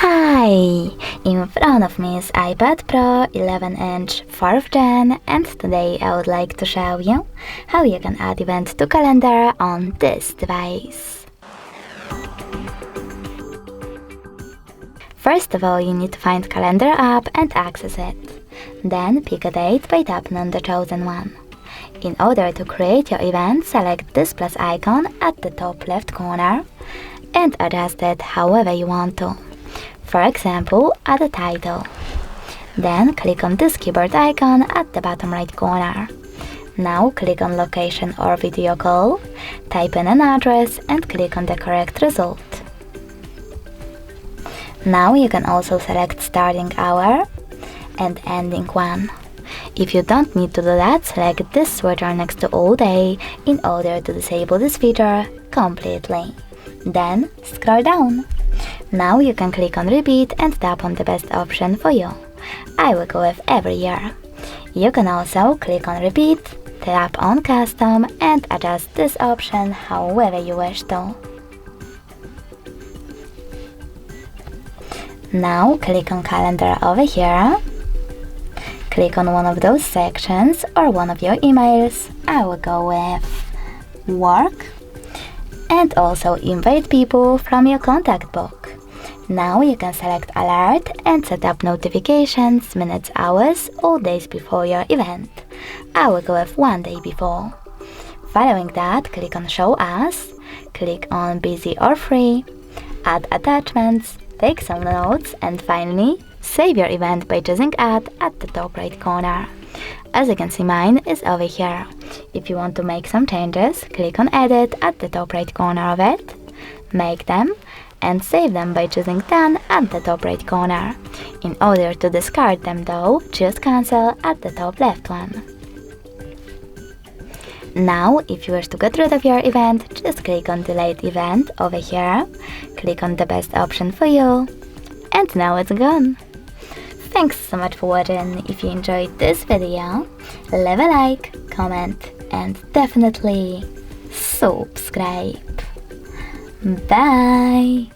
Hi! In front of me is iPad Pro 11-inch 4th Gen, and today I would like to show you how you can add event to calendar on this device. First of all, you need to find calendar app and access it. Then pick a date by tapping on the chosen one. In order to create your event, select this plus icon at the top left corner and adjust it however you want to. For example, add a title. Then click on this keyboard icon at the bottom right corner. Now click on location or video call, type in an address and click on the correct result. Now you can also select starting hour and ending one. If you don't need to do that, select this switcher next to all day in order to disable this feature completely. Then scroll down. Now you can click on repeat and tap on the best option for you. I will go with every year. You can also click on repeat, tap on custom and adjust this option however you wish to. Now click on calendar over here. Click on one of those sections or one of your emails. I will go with work. And also invite people from your contact book. Now you can select alert and set up notifications, minutes, hours, or days before your event. I will go with 1 day before. Following that, click on show us, click on busy or free, add attachments, take some notes, and finally save your event by choosing add at the top right corner. As you can see, mine is over here. If you want to make some changes, click on edit at the top right corner of it, make them, and save them by choosing done at the top right corner. In order to discard them though, choose cancel at the top left one. Now, if you wish to get rid of your event, just click on delete event over here, click on the best option for you, and now it's gone. Thanks so much for watching. If you enjoyed this video, leave a like, comment, and definitely subscribe. Bye!